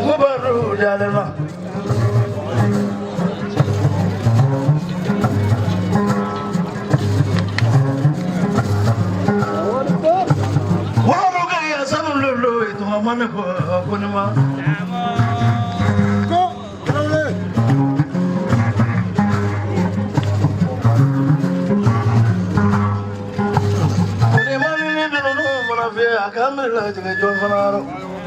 Mubaru Jalema. Wamuga ya Samulu, it was Monaco, Punima. I can't believe it.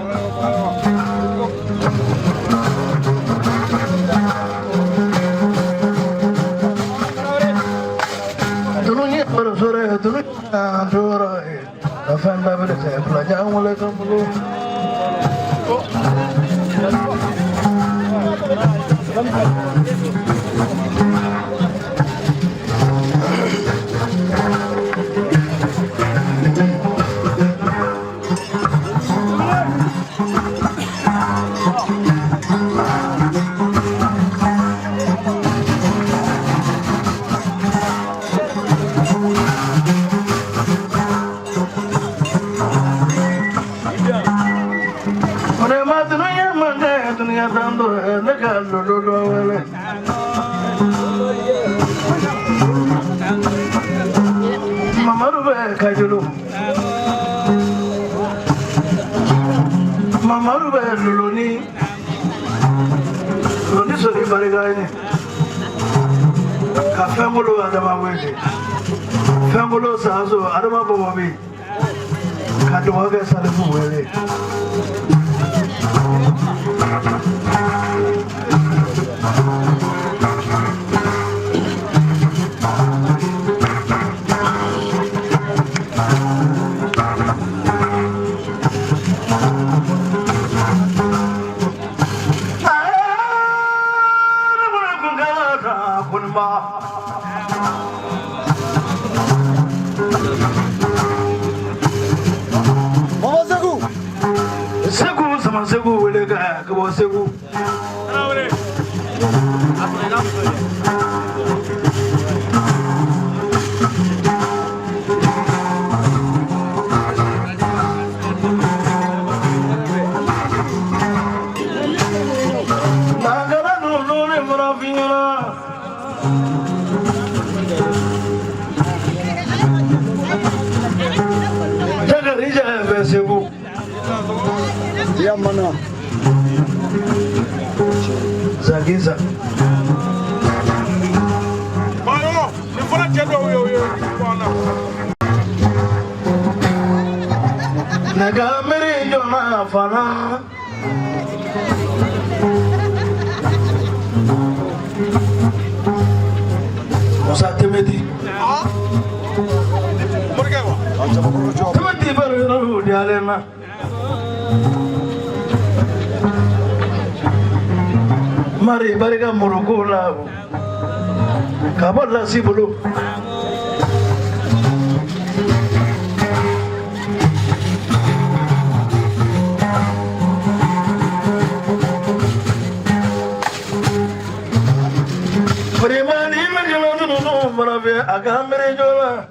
Famolo Sazo, Adama Bobi, Katuaga Salafu. Zagiza. Nagamere Jona Fana. Musa Timothy. Timothy Baru Dialema. Mari bariga Morogula Kabala Sibulu Primani Magano Marave Agamere Jola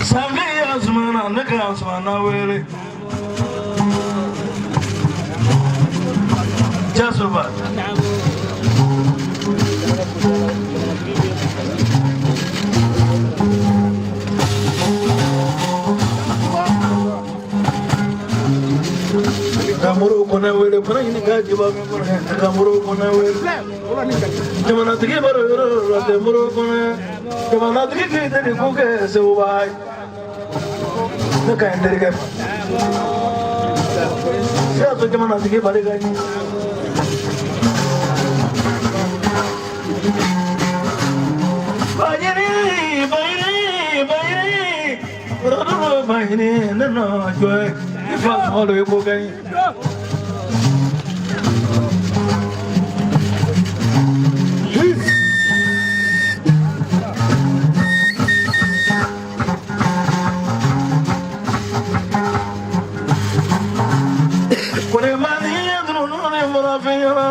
Sami Asmana Nakasmana Wele just over. Kamuru kona wele kona ini gaji ba kamuru kona wele jamana tiki baru rate muru kona jamana tiki kita di kuke sewai nakain dari kep siapa jamana tiki baru gaji Bahini nana joy ifas malu ibu kay kore mani yadru nune murafiyala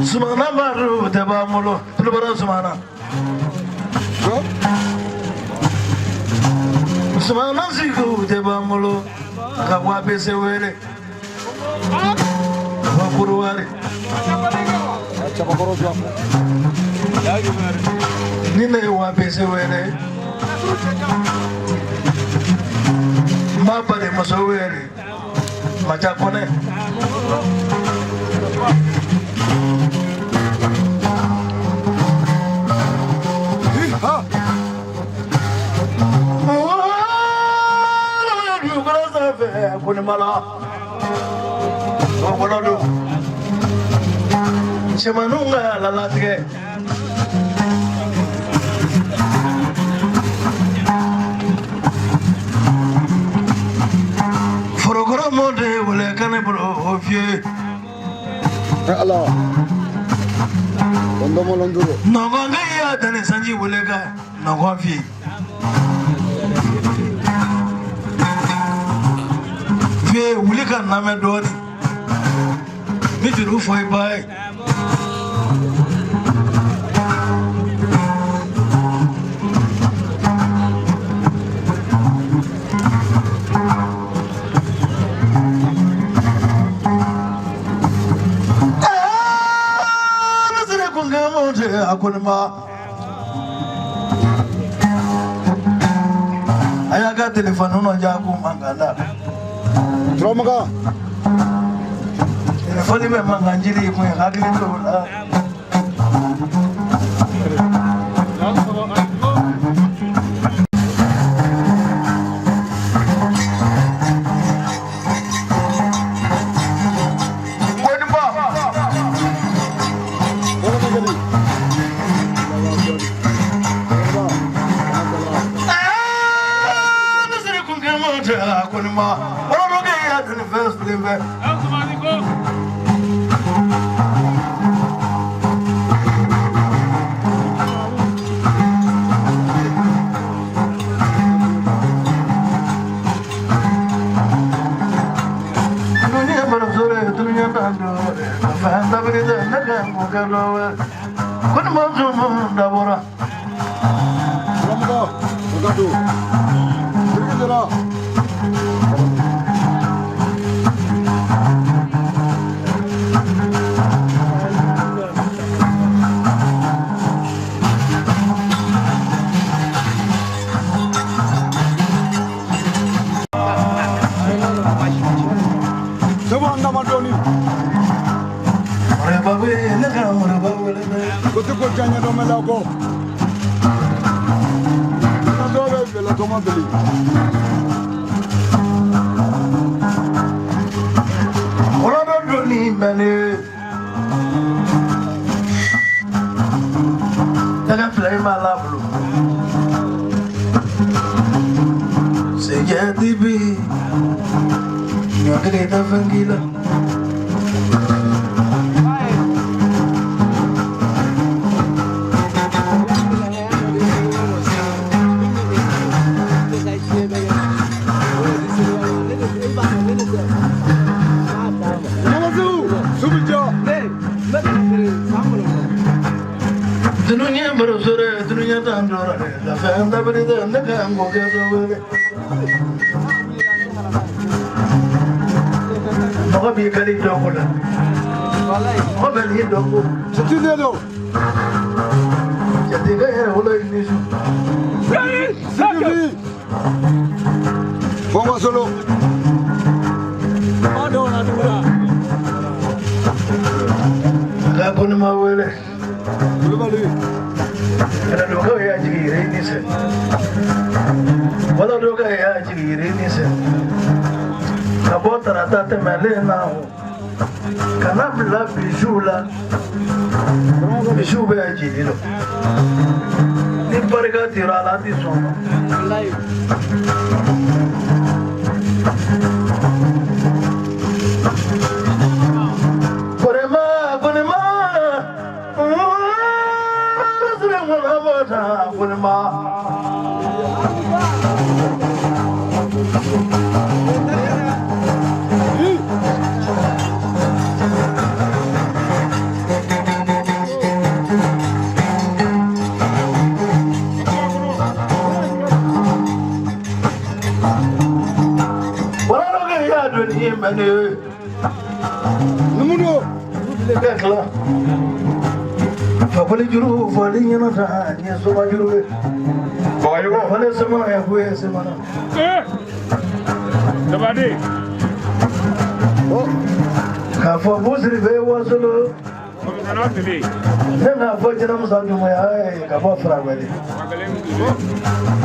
Sumana baru teba mulu, tu baru sumana. Sumana siku teba mulu, kawa bese wele, kawa kuruwari. Nina wa bese wele, mapa de maso wele, macha kone. Kunimala, Wolodo, Chemanunga, la Latige. For a good monday, will a cannibal of you. Allah. No, Ganga, then is Sanji Wulega, no coffee. Wulika Name Dodi, Mitu for a buy. I got telephone on Jagu Mangala. Romaga. Funny Manganjiri, we had it. Kakla. Fapali juru fali yana ta ya soma juru. Bayo. Fale sama ya kuye semana. Dabadi. Oh, Kafa busri be wasolo. Komana tili. Nana fajina musanju moya kafa fragwele.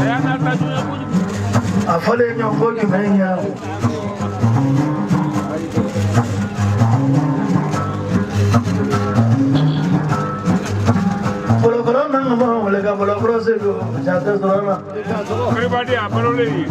Ya na ta ju ya buju. Afale nyongo kimenya. Everybody, apparently,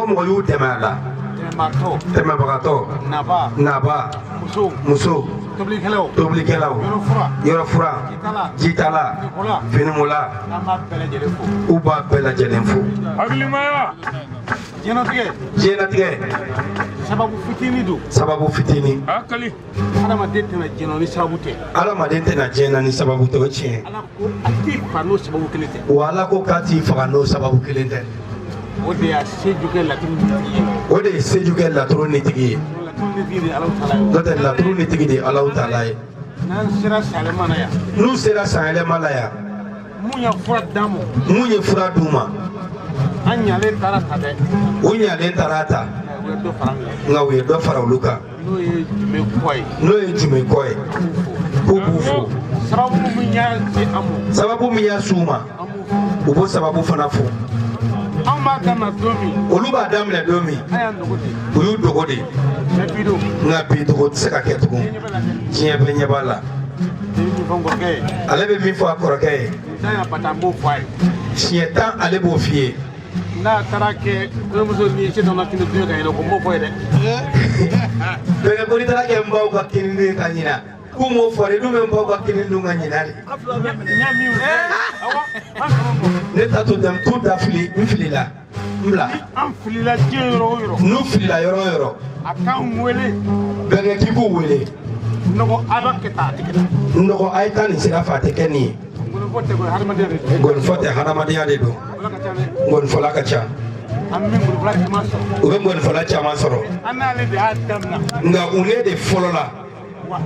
mɔgɔ y'u dɛmɛ a la tɛmɛbagatɔ naba muso tobilikɛlaw yɔrɔfura jitala finimula u b'a bɛɛ lajɛlen fo diɲɛlatigɛ sababu fitini adamaden tɛna diɲɛna ni sababu tɛ o tiɲɛ wa ala ko k'a t'i faga n'o sababu kelen tɛ o de ye seju kɛ laturu nitigi ye n'o tɛ laturu nitigi de ye Alahu Taala ye n'u sera san yɛlɛma la yan mun ye fura d'u ma u ɲalen taara ta nka u ye dɔ fara olu kan n'o ye jumɛn kɔ ye k'u b'u fo sababu min y'a s'u ma u b'o sababu fana fo olu b'a daminɛ don min u y'u dogo de nka bi dogo tɛ se ka kɛ tugun diɲɛ bɛɛ ɲɛ b'a la ale bɛ min fɔ a kɔrɔkɛ ye siɲɛ 10 ale b'o f'i ye n'a taara kɛ kɔɲɔmuso ni cɛ dɔnna kini dun ka ɲinɛ ko n b'o fɔ ye dɛ bɛɛ ko n'i taara kɛ n baw ka kini dun ka ɲinɛ k'u m'o fɔ de n'u bɛ n baw ka kini dun ka ɲinɛ de ne ta to dɛm t'u da fili n filila n bila n'u filila yɔrɔ o yɔrɔ bɛɛ k'i b'u wele nɔgɔ a ye taa nin sira fɛ a tɛ kɛ nin ye gɔnifɔ tɛ hadamadenya de don gɔnifɔla ka ca u bɛ gɔnifɔla caman sɔrɔ nka u ne de fɔlɔ la wa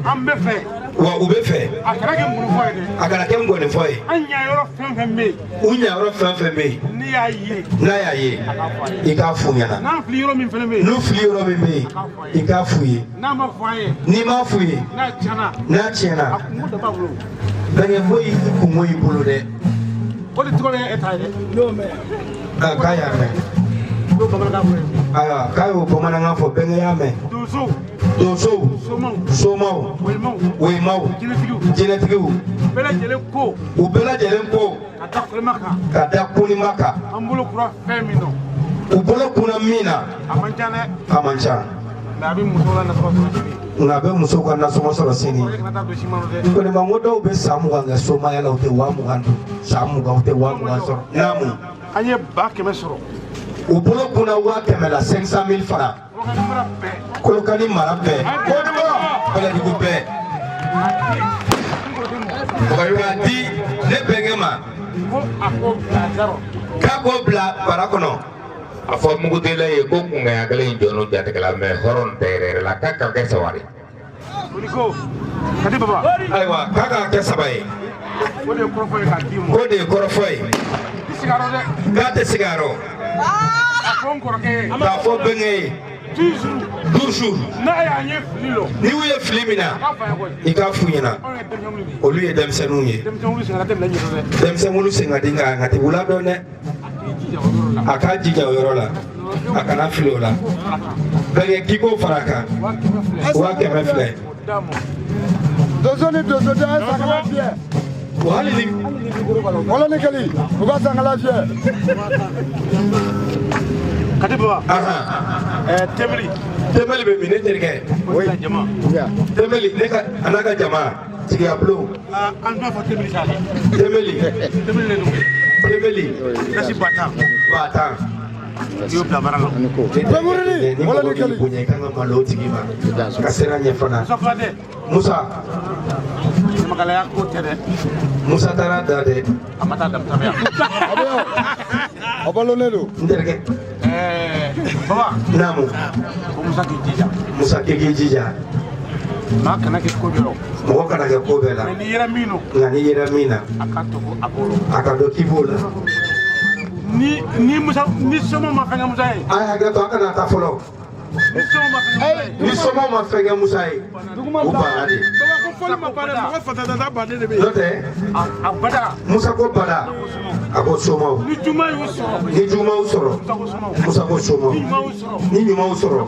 u bɛ fɛ a kana kɛ gɔnifɔ ye u ɲayɔrɔ fɛn fɛn bɛ yen n'a y'a ye i k'a f'u ɲɛna n'u fili yɔrɔ min bɛ yen i k'a f'u ye n'i m'a f'u ye n'a tiɲɛna bɛnkɛ foyi kungo y'i bolo dɛ k'a y'a mɛn ayiwa k'a y'o bamanankan fɔ bɛnkɛ y'a mɛn donsow somaw woyimaw jinɛtigiw u bɛɛ lajɛlen ko ka da kunima kan u bolo kunna min na a man ca nka a bɛ musow ka nasɔngɔ sɔrɔ sini n kɔni ma n ko dɔw bɛ san 20 kɛ somaya la u tɛ 20,000 dun san 20 u tɛ 20,000 sɔrɔ naamu an ye 100,000 sɔrɔ u bolo kunna 100,000 la 500,000 fara Kolokani mara bɛɛ Bɛlɛdugu bɛɛ k'a di ne bɛnkɛ ma k'a k'o bila bara kɔnɔ a fɔ mugutila ye ko kungaya kelen in jɔnnu jatigɛla mɛ hɔrɔn tɛ yɛrɛ la k'a ka kɛ sawari ayiwa k'a ka kɛ saba ye o de ye kɔrɔfɔ ye k'a tɛ sigi a rɔ k'a fɔ bɛnkɛ ye toujours ni u ye fili min na i k'a f'u ɲɛna olu ye denmisɛnninw ye denmisɛnninw sen ka di nka a tɛ wula dɔn dɛ a k'a jija o yɔrɔ la a kana fili o la bɛnkɛ k'i k'o fara a kan 100,000 filɛ Dozo ni dozo da sangala fie. Wali ni Wala ni kali. Uga sangala fie. Kadiba. Temeli be mine terke. Oui. Ya. Temeli ne ka anaka jama tigi ablo. An ba fa temeli sale. Temeli Temeli. Kasi bata. bata. Yo bla barala. Temuri wala ni kali. Bunye kanga malo tigi ba. Kasera nyefana. Sofade. Musa Magala ya ko tede. Musa tara dade. Amata dam tabia. Abayo. Abalo nedo. Nderke. Baba. Namu. Ko musa ki jija. Musa kege jija. Ma kana ke ko biro. Mɔgɔ kana kɛ ko bɛɛ la. Ni yera mino. Nka n'i yera min na. Akato ko abolo. A ka dɔn k'i b'o la. Ni musa ni somo ma fanga musa ye. A ye hakɛ to a kana taa fɔlɔ. Ni somo ma fanga. Ni sɔmɔ ma fɛn kɛ Musa ye. O banna de. Baba ko foli ma bale mɔgɔ fatata da baden de be. N'o tɛ. A bada. Musa ko bada. A ko sɔmɔ. Ni juma y'o sɔrɔ. Ni jumaw sɔrɔ. Musa ko sɔmɔ. Ni ɲumanw sɔrɔ. Ni ɲumanw sɔrɔ.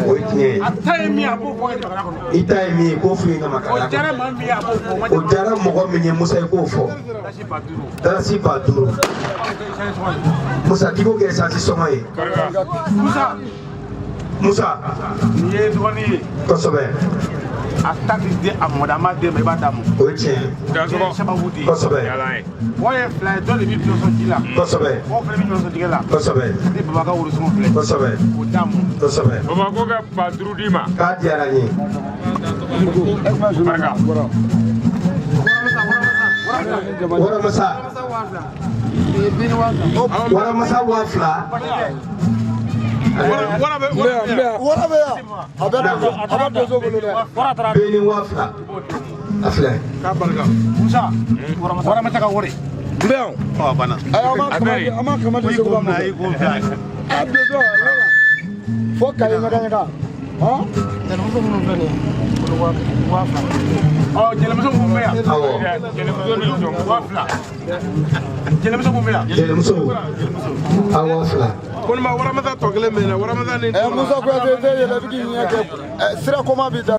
O ye tiɲɛ ye. A ta ye min a b'o fɔ e jamana kɔnɔ. I ta ye min ye k'o f'i ye ɲamakala O kɔnɔ. jara maa min ye a b'o fɔ. O diyara mɔgɔ min ye Musa ye k'o fɔ. Dasi ba duuru. Darasi 5000. Musa k'i ko kɛ esansi sɔngɔ ye. Musa. Musa. Nin ye dɔgɔnin ye. Kosɛbɛ. A ta k'i di a mɔdɔ a ma den ma i b'a d'a ma. O ye tiɲɛ ye. Dansɔgɔ. Sababu de ye. Kosɛbɛ. Mɔgɔ ye fila ye dɔ de bɛ ɲɔsɔn ji la. Kosɛbɛ. Mɔgɔ fana bɛ ɲɔsɔn tigɛ la. Kosɛbɛ. Ni baba ka worosɔngɔ filɛ. Kosɛbɛ. O d'a ma. Kosɛbɛ. Bamakɔ ka ba duuru d'i ma. K'a diyara n ye. Barika. Waramasa. Waramasa 2000. Wara be ya. Aba dozo bolo dɛ. Beni 2000. A filɛ. K'a barika. Musa. Waramasa ka wari. Mbɛn. Ɔ bana. Ama kama de segu ba mo. Ayi ko fila. A dozo yala. Fo kaye ɲaga ɲaga. Han? Jɛnɛmuso minnu filɛ nin ye. Waa fila. Ɔ jɛnɛmuso minnu bɛ yan. Awɔ. Jɛnɛmuso ni jɔn. Waa fila. Jɛnɛmuso minnu bɛ yan. Jelimuso. A 2000. Ko nin ma waramasa tɔ kelen bɛ yen dɛ waramasa ni. Musa ko te yɛlɛ bi k'i ɲɛ kɛ sira koma bi da.